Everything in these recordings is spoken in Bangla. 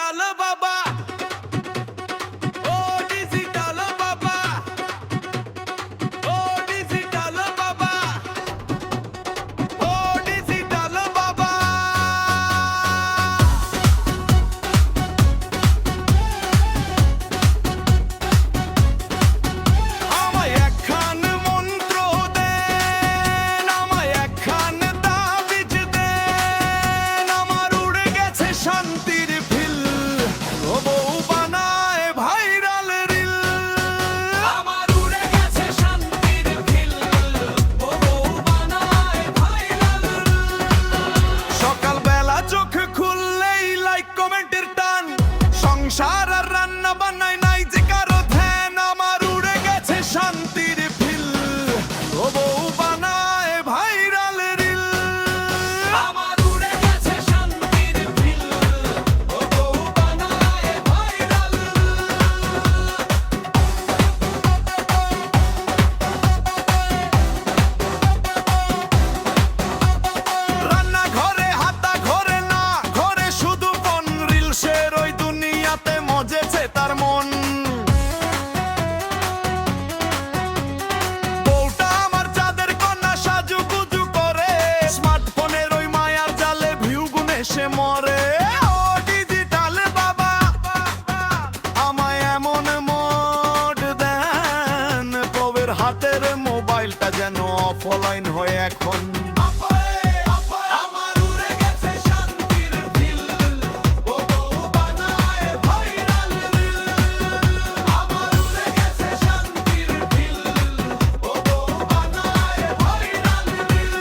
ডিজিটাল বাবা, ও ডিজিটাল বাবা, ও ডিজিটাল বাবা, ও ডিজিটাল বাবা। আমায় একখান মন্ত্র দেন, আমায় একখান তাবিজ দেন, আমার উড়ে গেছে শান্তির ফিল, ও বউ বানায় ভাইরাল রিল। আমার উড়ে গেছে শান্তির ফিল, ও বউ বানায় ভাইরাল রিল। সকালবেলা চোখ খুললেই লাইক কমেন্টের টান, সংসার আর রান্না বান্নায় নাই যে কারো ধ্যান। আমার উড়ে গেছে শান্তির ফিল, ও বউ বানায় ভাইরাল রিল। আমার উড়ে গেছে শান্তির ফিল, ও বউ বানায় ভাইরাল রান্না ঘরে হাতা ঘরে না ঘরে শুধু ফোন, রিলসের ওই দুনিয়াতে মজেছে তার মন। বউটা আমার চাঁদের কন্যা সাজুগুজু করে, স্মার্টফোনের ওই মায়ার জালে ভিউ গুনে সে মরে। ও ডিজিটাল বাবা, আমায় এমন মোড দেন, বউয়ের হাতের মোবাইলটা যেন অফলাইন হয়ে এখন। আমার উড়ে গেছে শান্তির ফিল, ও বউ বানায় ভাইরাল রিল। আমার উড়ে গেছে শান্তির ফিল, ও বউ বানায় ভাইরাল রিল।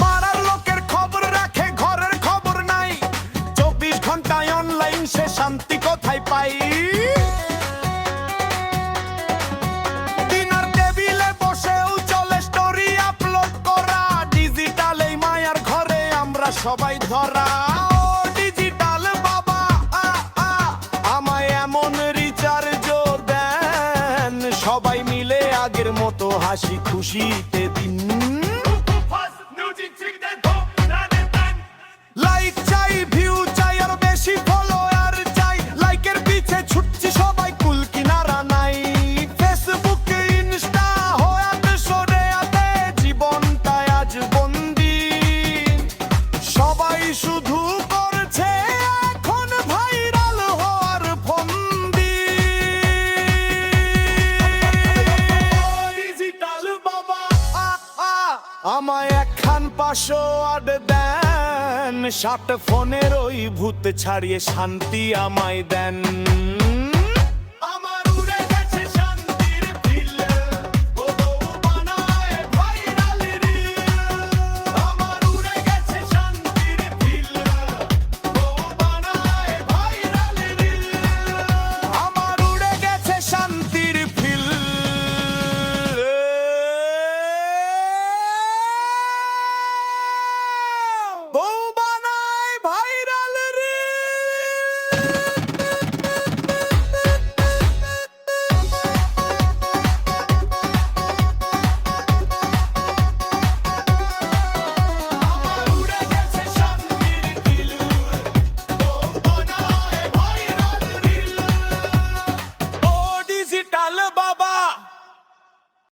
পাড়ার লোকের খবর রাখে, ঘরের খবর নাই, 24 ঘন্টায় অনলাইন, সে শান্তি কোথায় পাই? ডিনার টেবিলে বসেও চলে স্টোরি আপলোড করা, ডিজিটাল এই মায়ার ঘরে আমরা সবাই ধরা। ও ডিজিটাল বাবা, আমায় এমন রিচার্জ দেন, সবাই মিলে আগের মতো হাসি খুশিতে দিন। লাইক চাই, ভিউ চাই, আর বেশি ফলোয়ার চাই, লাইকের পিছে ছুটছি সবাই, কুল কিনারা নাই। ফেসবুক ইনস্টা হয়াতে সরে আতে, জীবনটায় আজ বন্দি, সবাই শুধু করছে এখন ভাইরাল হওয়ার ফন্দি। ডিজিটাল বাবা, আমায় একখান পাসওয়ার্ড দেন, 7 ফোনের ওই ভূত ছাড়িয়ে শান্তি আমায় দেন।